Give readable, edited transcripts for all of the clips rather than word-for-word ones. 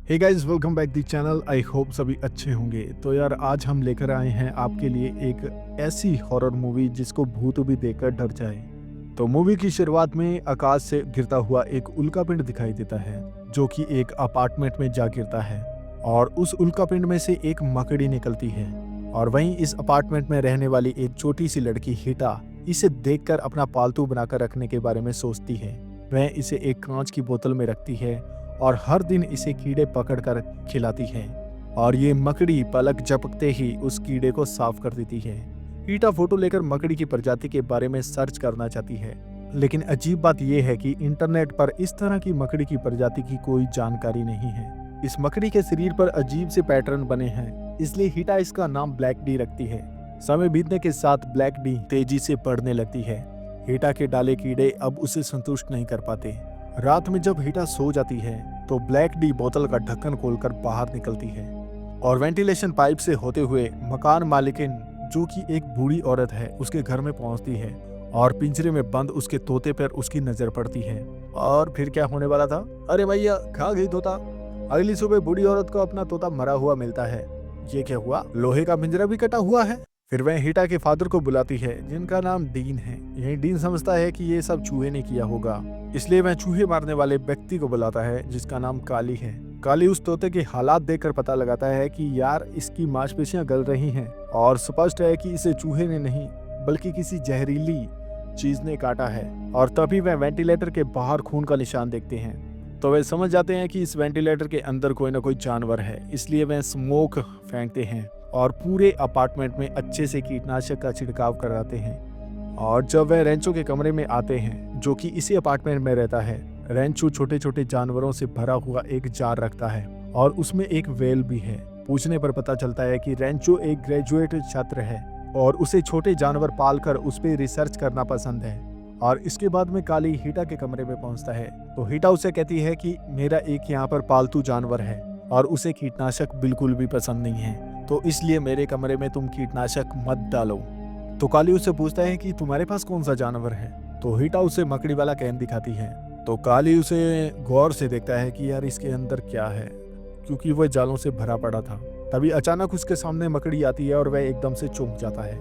Hey guys, welcome back the channel. I hope सभी अच्छे होंगे। तो यार, आज हम लेकर आए हैं आपके लिए एक ऐसी हॉरर मूवी जिसको भूत भी देखकर डर जाए। तो मूवी की शुरुआत में आकाश से गिरता हुआ एक उल्कापिंड दिखाई देता है, जो कि एक अपार्टमेंट में जा गिरता है और उस उल्कापिंड में से एक मकड़ी निकलती है। और वहीं इस अपार्टमेंट में रहने वाली एक छोटी सी लड़की हिटा इसे देखकर अपना पालतू बनाकर रखने के बारे में सोचती है। वह इसे एक कांच की बोतल में रखती है और हर दिन इसे कीड़े पकड़कर खिलाती है और ये मकड़ी पलक झपकते ही उस कीड़े को साफ कर देती है। हीटा फोटो लेकर मकड़ी की प्रजाति के बारे में सर्च करना चाहती है, लेकिन अजीब बात यह है कि इंटरनेट पर इस तरह की मकड़ी की प्रजाति की कोई जानकारी नहीं है। इस मकड़ी के शरीर पर अजीब से पैटर्न बने हैं, इसलिए हीटा इसका नाम ब्लैक डी रखती है। समय बीतने के साथ ब्लैक डी तेजी से बढ़ने लगती है। हीटा के डाले कीड़े अब उसे संतुष्ट नहीं कर पाते। रात में जब हीटा सो जाती है तो ब्लैक डी बोतल का ढक्कन खोलकर बाहर निकलती है और वेंटिलेशन पाइप से होते हुए मकान मालिकिन, जो कि एक बूढ़ी औरत है, उसके घर में पहुंचती है और पिंजरे में बंद उसके तोते पर उसकी नजर पड़ती है। और फिर क्या होने वाला था? अरे भैया, खा गई तोता। अगली सुबह बूढ़ी औरत को अपना तोता मरा हुआ मिलता है। ये क्या हुआ? लोहे का पिंजरा भी कटा हुआ है। फिर वह हीटा के फादर को बुलाती है, जिनका नाम डीन है। यही डीन समझता है कि ये सब चूहे ने किया होगा, इसलिए वह चूहे मारने वाले व्यक्ति को बुलाता है, जिसका नाम काली है। काली उस तोते के हालात देखकर पता लगाता है कि यार, इसकी मांसपेशियां गल रही हैं और स्पष्ट है कि इसे चूहे ने नहीं बल्कि किसी जहरीली चीज ने काटा है। और तभी वह वेंटिलेटर के बाहर खून का निशान देखते हैं, तो वे समझ जाते हैं कि इस वेंटिलेटर के अंदर कोई ना कोई जानवर है। इसलिए वह स्मोक फेंकते हैं और पूरे अपार्टमेंट में अच्छे से कीटनाशक का छिड़काव कराते हैं। और जब वह रेंचो के कमरे में आते हैं, जो कि इसी अपार्टमेंट में रहता है, रेंचो छोटे छोटे जानवरों से भरा हुआ एक जार रखता है और उसमें एक वेल भी है। पूछने पर पता चलता है कि रेंचो एक ग्रेजुएट छात्र है और उसे छोटे जानवर पालकर उस पर रिसर्च करना पसंद है। और इसके बाद में काली हीटा के कमरे में पहुंचता है, तो हीटा उसे कहती है कि मेरा एक यहाँ पर पालतू जानवर है और उसे कीटनाशक बिल्कुल भी पसंद नहीं है, तो इसलिए मेरे कमरे में तुम कीटनाशक मत डालो। तो काली उससे पूछता है कि तुम्हारे पास कौन सा जानवर है? तो हीटा उसे मकड़ी वाला कैन दिखाती है। तो काली उसे गौर से देखता है कि यार, इसके अंदर क्या है, क्योंकि वह जालों से भरा पड़ा था। तभी अचानक उसके सामने मकड़ी आती है और वह एकदम से चौंक जाता है।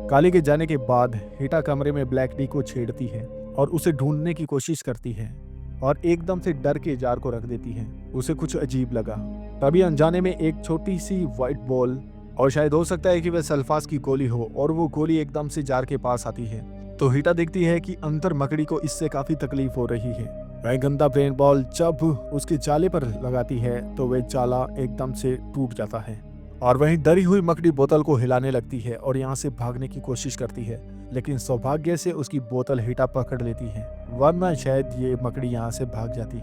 काली के जाने के बाद हीटा कमरे में ब्लैक डी को छेड़ती है और उसे ढूंढने की कोशिश करती है और एकदम से डर के जार को रख देती है। उसे कुछ अजीब लगा। तभी अनजाने में एक छोटी सी व्हाइट बॉल, और शायद हो सकता है कि वह सल्फास की गोली हो, और वो गोली एकदम से जार के पास आती है। तो हीटा देखती है कि अंदर मकड़ी को इससे काफी तकलीफ हो रही है। वह गंदा ब्रेन बॉल जब उसके जाले पर लगाती है तो वह जाला एकदम से टूट जाता है और वहीं डरी हुई मकड़ी बोतल को हिलाने लगती है और यहाँ से भागने की कोशिश करती है, लेकिन सौभाग्य से उसकी बोतल हीटा पकड़ लेती है, वरना शायद ये मकड़ी यहाँ से भाग जाती।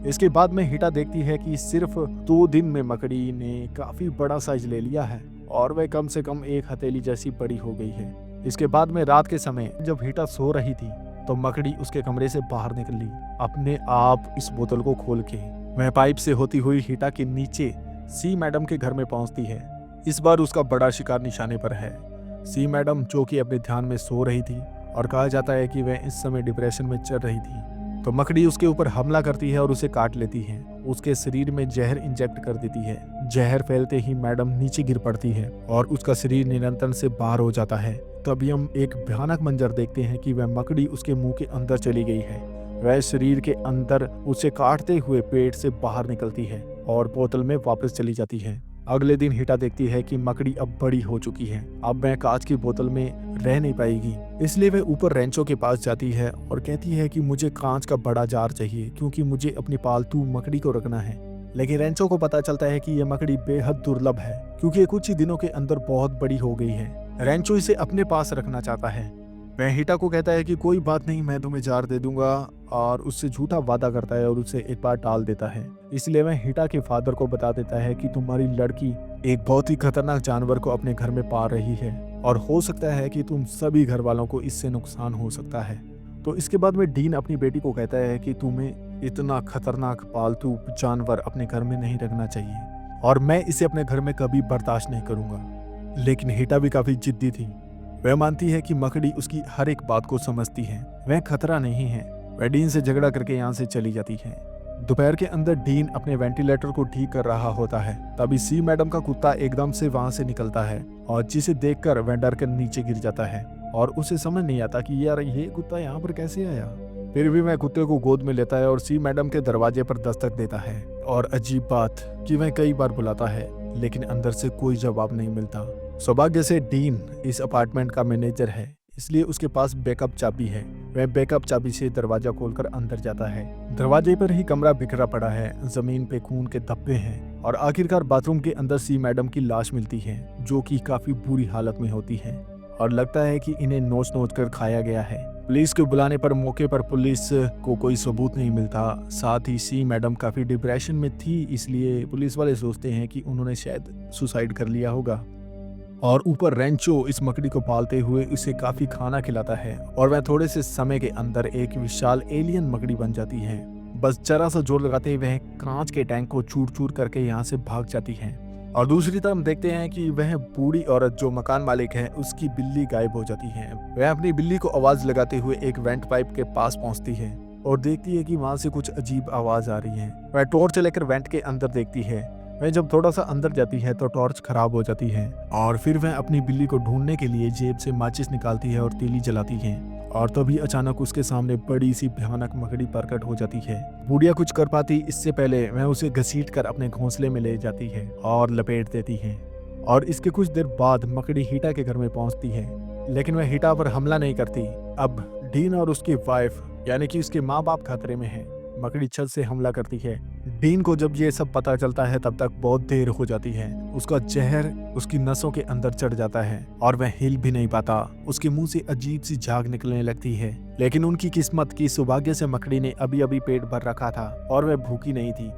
इसके बाद में हीटा देखती है कि सिर्फ 2 दिन में मकड़ी ने काफी बड़ा साइज ले लिया है और वह कम से कम एक हथेली जैसी बड़ी हो गई है। इसके बाद में रात के समय जब हीटा सो रही थी, तो मकड़ी उसके कमरे से बाहर निकली, अपने आप इस बोतल को खोल के। वह पाइप से होती हुई हीटा के नीचे सी मैडम के घर में पहुंचती है। इस बार उसका बड़ा शिकार निशाने पर है। सी मैडम, जो कि अपने ध्यान में सो रही थी, और कहा जाता है कि वह इस समय डिप्रेशन में चल रही थी। तो मकड़ी उसके ऊपर हमला करती है और उसे काट लेती है। उसके शरीर में जहर इंजेक्ट कर देती है। जहर फैलते ही मैडम नीचे गिर पड़ती है और उसका शरीर नियंत्रण से बाहर हो जाता है। तभी हम एक भयानक मंजर देखते हैं कि वह मकड़ी उसके मुंह के अंदर चली गई है। वह शरीर के अंदर उसे काटते हुए पेट से बाहर निकलती है और बोतल में वापस चली जाती है। अगले दिन हीटा देखती है कि मकड़ी अब बड़ी हो चुकी है। अब वह कांच की बोतल में रह नहीं पाएगी, इसलिए वह ऊपर रेंचो के पास जाती है और कहती है कि मुझे कांच का बड़ा जार चाहिए, क्योंकि मुझे अपनी पालतू मकड़ी को रखना है। लेकिन रेंचो को पता चलता है कि यह मकड़ी बेहद दुर्लभ है, क्योंकि ये कुछ ही दिनों के अंदर बहुत बड़ी हो गई है। रेंचो इसे अपने पास रखना चाहता है। वह हीटा को कहता है कि कोई बात नहीं, मैं तुम्हें जार दे दूंगा, और उससे झूठा वादा करता है और उसे एक बार टाल देता है। इसलिए वह हीटा के फादर को बता देता है कि तुम्हारी लड़की एक बहुत ही खतरनाक जानवर को अपने घर में पाल रही है और हो सकता है कि तुम सभी घर वालों को इससे नुकसान हो सकता है। तो इसके बाद में डीन अपनी बेटी को कहता है कि तुम्हें इतना खतरनाक पालतू जानवर अपने घर में नहीं रखना चाहिए और मैं इसे अपने घर में कभी बर्दाश्त नहीं करूंगा। लेकिन हीटा भी काफी जिद्दी थी। वह मानती है कि मकड़ी उसकी हर एक बात को समझती है, वह खतरा नहीं है। वह डीन से झगड़ा करके यहाँ से चली जाती है। दोपहर के अंदर डीन अपने वेंटिलेटर को ठीक कर रहा होता है। तभी सी मैडम का कुत्ता एकदम से वहां से निकलता है और जिसे देखकर वह डर कर नीचे गिर जाता है और उसे समझ नहीं आता कि यार ये कुत्ता यहाँ पर कैसे आया। फिर भी वह कुत्ते को गोद में लेता है और सी मैडम के दरवाजे पर दस्तक देता है। और अजीब बात कि वह कई बार बुलाता है लेकिन अंदर से कोई जवाब नहीं मिलता। सौभाग्य से डीन इस अपार्टमेंट का मैनेजर है, इसलिए उसके पास बैकअप चाबी है। वह बैकअप चाबी से दरवाजा खोलकर अंदर जाता है। दरवाजे पर ही कमरा बिखरा पड़ा है, जमीन पे खून के धब्बे हैं और आखिरकार बाथरूम के अंदर सी मैडम की लाश मिलती है जो कि काफी बुरी हालत में होती है और लगता है कि इन्हें नोच नोच कर खाया गया है। पुलिस को बुलाने पर मौके पर पुलिस को कोई सबूत नहीं मिलता। साथ ही सी मैडम काफी डिप्रेशन में थी, इसलिए पुलिस वाले सोचते हैं कि उन्होंने शायद सुसाइड कर लिया होगा। और ऊपर रेंचो इस मकड़ी को पालते हुए उसे काफी खाना खिलाता है और वह थोड़े से समय के अंदर एक विशाल एलियन मकड़ी बन जाती है। बस जरा सा जोर लगाते वह कांच के टैंक को चूर चूर करके यहाँ से भाग जाती है। और दूसरी तरफ देखते हैं कि वह बूढ़ी औरत जो मकान मालिक है उसकी बिल्ली गायब हो जाती है। वह अपनी बिल्ली को आवाज लगाते हुए एक वेंट पाइप के पास पहुंचती है और देखती है कि वहां से कुछ अजीब आवाज आ रही है। वह टॉर्च लेकर वेंट के अंदर देखती है। वह जब थोड़ा सा अंदर जाती है तो टॉर्च खराब हो जाती है और फिर वह अपनी बिल्ली को ढूंढने के लिए जेब से माचिस निकालती है और तीली जलाती है। और तभी अचानक उसके सामने बड़ी सी भयानक मकड़ी प्रकट हो जाती है। बुढ़िया कुछ कर पाती इससे पहले वह उसे घसीट कर अपने घोंसले में ले जाती है और लपेट देती है। और इसके कुछ देर बाद मकड़ी हीटा के घर में पहुंचती है, लेकिन वह हीटा पर हमला नहीं करती। अब डीन और उसकी वाइफ यानी कि उसके माँ बाप खतरे में है। मकड़ी छत से हमला करती है। डीन को जब ये सब पता चलता है तब तक बहुत देर हो जाती है। उसका जहर उसकी नसों के अंदर चढ़ जाता है और वह हिल भी नहीं पाता। उसके मुंह से अजीब सी झाग निकलने लगती है। लेकिन उनकी किस्मत की सौभाग्य से मकड़ी ने अभी अभी पेट भर रखा था और वह भूखी नहीं थी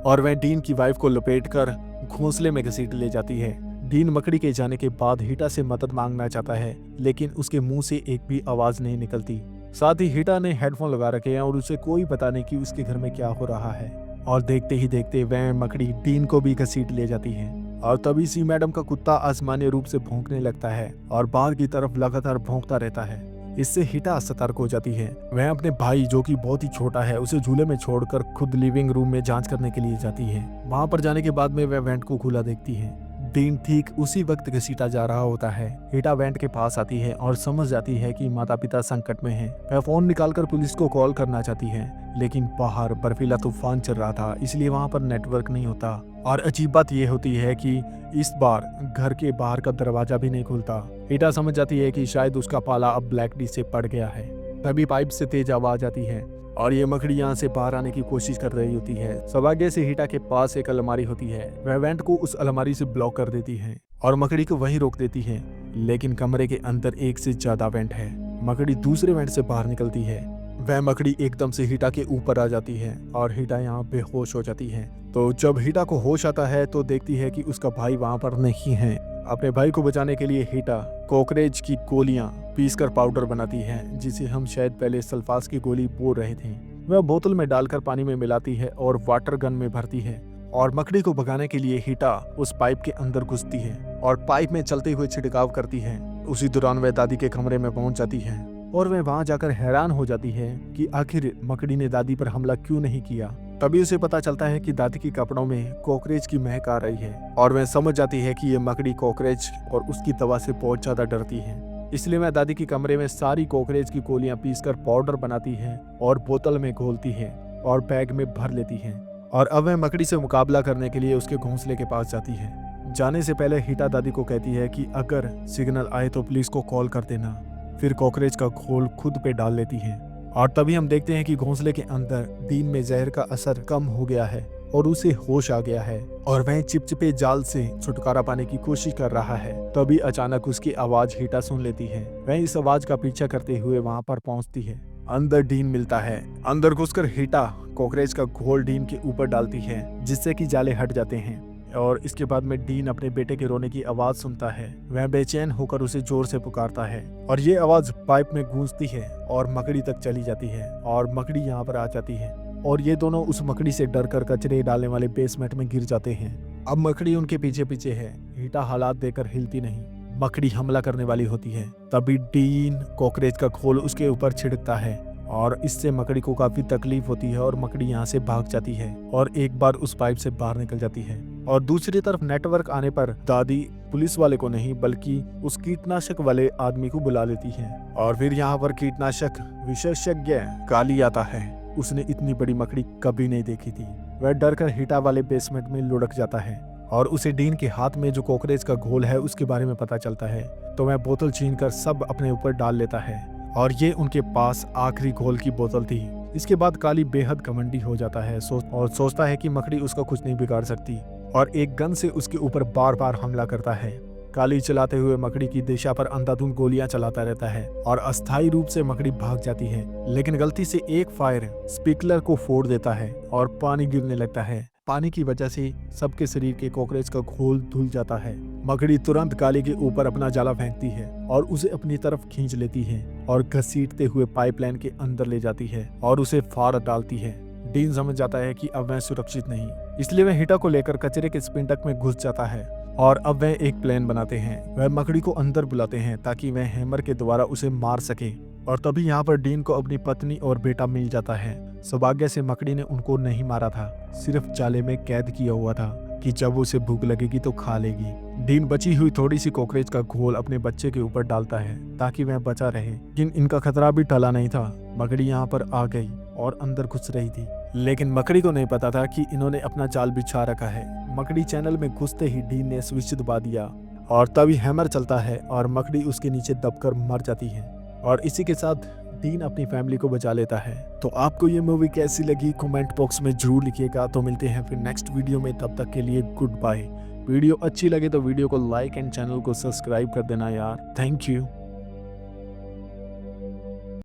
और वह डीन की वाइफ को लपेट कर घोंसले में घसीट ले जाती है। डीन मकड़ी के जाने के बाद हीटा से मदद मांगना चाहता है, लेकिन उसके मुंह से एक भी आवाज नहीं निकलती। साथ ही हीटा ने हेडफोन लगा रखे हैं और उसे कोई पता नहीं कि उसके घर में क्या हो रहा है। और देखते ही देखते वह मकड़ी डीन को भी घसीट ले जाती है। और तभी सी मैडम का कुत्ता असामान्य रूप से भौंकने लगता है और बाहर की तरफ लगातार भौंकता रहता है। इससे हीटा सतर्क हो जाती है। वह अपने भाई जो कि बहुत ही छोटा है उसे झूले में छोड़कर खुद लिविंग रूम में जांच करने के लिए जाती है। वहां पर जाने के बाद में वह वेंट को खुला देखती है। डीन ठीक उसी वक्त घसीटा जा रहा होता है। हीटा वेंट के पास आती है और समझ जाती है कि माता पिता संकट में हैं। वह फोन निकालकर पुलिस को कॉल करना चाहती है, लेकिन बाहर बर्फीला तूफान चल रहा था, इसलिए वहां पर नेटवर्क नहीं होता। और अजीब बात यह होती है कि इस बार घर के बाहर का दरवाजा भी नहीं खुलता। हीटा समझ जाती है कि शायद उसका पाला अब ब्लैक डी से पड़ गया है। तभी पाइप से तेज आवाज आती है और ये मकड़ी यहाँ से बाहर आने की कोशिश कर रही होती है। सौभाग्य से हीटा के पास एक अलमारी होती है। वह वेंट को उस अलमारी से ब्लॉक कर देती है और मकड़ी को वहीं रोक देती है, लेकिन कमरे के अंदर एक से ज्यादा वेंट है। मकड़ी दूसरे वेंट से बाहर निकलती है। वह मकड़ी एकदम से हीटा के ऊपर आ जाती है और हीटा यहाँ बेहोश हो जाती है। तो जब हीटा को होश आता है तो देखती है कि उसका भाई वहाँ पर नहीं है। अपने भाई को बचाने के लिए हीटा कॉकरेज की गोलियां पीसकर पाउडर बनाती है, जिसे हम शायद पहले सल्फास की गोली बोल रहे थे। वह बोतल में डालकर पानी में मिलाती है और वाटर गन में भरती है और मकड़ी को भगाने के लिए हीटा उस पाइप के अंदर घुसती है और पाइप में चलते हुए छिड़काव करती है। उसी दौरान वह दादी के कमरे में पहुंच जाती है और वह वहां जाकर हैरान हो जाती है कि आखिर मकड़ी ने दादी पर हमला क्यों नहीं किया। तभी उसे पता चलता है कि दादी के कपड़ों में कॉकरेज की महक आ रही है और वह समझ जाती है कि ये मकड़ी कॉकरेज और उसकी दवा से बहुत ज्यादा डरती है। इसलिए वह दादी के कमरे में सारी कॉकरेज की गोलियां पीसकर पाउडर बनाती है और बोतल में घोलती है और बैग में भर लेती है। और अब वह मकड़ी से मुकाबला करने के लिए उसके घोंसले के पास जाती है। जाने से पहले हीटा दादी को कहती है कि अगर सिग्नल आए तो पुलिस को कॉल कर देना। फिर कॉकरेज का घोल खुद पे डाल लेती है और तभी हम देखते हैं कि घोंसले के अंदर डीन में जहर का असर कम हो गया है और उसे होश आ गया है और वह चिपचिपे जाल से छुटकारा पाने की कोशिश कर रहा है। तभी अचानक उसकी आवाज हीटा सुन लेती है। वह इस आवाज का पीछा करते हुए वहां पर पहुंचती है। अंदर डीन मिलता है। अंदर घुसकर हीटा कॉकरेज का घोल डीन के ऊपर डालती है, जिससे कि जाले हट जाते हैं। और इसके बाद में डीन अपने बेटे के रोने की आवाज सुनता है। वह बेचैन होकर उसे जोर से पुकारता है और ये आवाज पाइप में गूंजती है और मकड़ी तक चली जाती है और मकड़ी यहाँ पर आ जाती है और ये दोनों उस मकड़ी से डरकर कचरे डालने वाले बेसमेंट में गिर जाते हैं। अब मकड़ी उनके पीछे पीछे है। हीटा हालात देखकर हिलती नहीं। मकड़ी हमला करने वाली होती है। तभी डीन कॉकरेज का घोल उसके ऊपर छिड़कता है और इससे मकड़ी को काफी तकलीफ होती है और मकड़ी यहाँ से भाग जाती है और एक बार उस पाइप से बाहर निकल जाती है। और दूसरी तरफ नेटवर्क आने पर दादी पुलिस वाले को नहीं बल्कि उस कीटनाशक वाले आदमी को बुला लेती है और फिर यहाँ पर कीटनाशक विशेषज्ञ काली आता है। उसने इतनी बड़ी मकड़ी कभी नहीं देखी थी। वह डर कर हीटा वाले बेसमेंट में लुढ़क जाता है और उसे डीन के हाथ में जो कॉकरोच का घोल है उसके बारे में पता चलता है, तो वह बोतल छीन कर सब अपने ऊपर डाल लेता है और ये उनके पास आखिरी घोल की बोतल थी। इसके बाद काली बेहद घमंडी हो जाता है और सोचता है कि मकड़ी उसका कुछ नहीं बिगाड़ सकती और एक गन से उसके ऊपर बार बार हमला करता है। काली चलाते हुए मकड़ी की दिशा पर अंधाधुंध गोलियां चलाता रहता है और अस्थायी रूप से मकड़ी भाग जाती है, लेकिन गलती से एक फायर स्पिकलर को फोड़ देता है और पानी गिरने लगता है। पानी की वजह से सबके शरीर के कॉकरोच का घोल धुल जाता है। मकड़ी तुरंत काली के ऊपर अपना जाला फेंकती है और उसे अपनी तरफ खींच लेती है और घसीटते हुए पाइपलाइन के अंदर ले जाती है और उसे फाड़ डालती है। डीन समझ जाता है कि अब वह सुरक्षित नहीं, इसलिए वह हीटा को लेकर कचरे के स्पिंडक में घुस जाता है और अब वह एक प्लान बनाते हैं। वह मकड़ी को अंदर बुलाते हैं ताकि वह हैमर के द्वारा उसे मार सके और तभी यहाँ पर डीन को अपनी पत्नी और बेटा मिल जाता है। सौभाग्य से मकड़ी ने उनको नहीं मारा था, सिर्फ जाले में कैद किया हुआ था कि जब उसे भूख लगेगी तो खा लेगी। डीन बची हुई थोड़ी सी कॉकरोच का घोल अपने बच्चे के ऊपर डालता है ताकि वह बचा रहे, लेकिन इनका खतरा भी टला नहीं था। मकड़ी यहाँ पर आ गई और अंदर घुस रही थी, लेकिन मकड़ी को नहीं पता था कि इन्होंने अपना जाल बिछा रखा है। मकड़ी चैनल में घुसते ही डीन ने स्विच दबा दिया और तभी हैमर चलता है और मकड़ी उसके नीचे दबकर मर जाती है और इसी के साथ डीन अपनी फैमिली को बचा लेता है। तो आपको ये मूवी कैसी लगी कमेंट बॉक्स में जरूर लिखिएगा। तो मिलते हैं फिर नेक्स्ट वीडियो में, तब तक के लिए गुड बाय। वीडियो अच्छी लगे तो वीडियो को लाइक एंड चैनल को सब्सक्राइब कर देना यार। Thank you.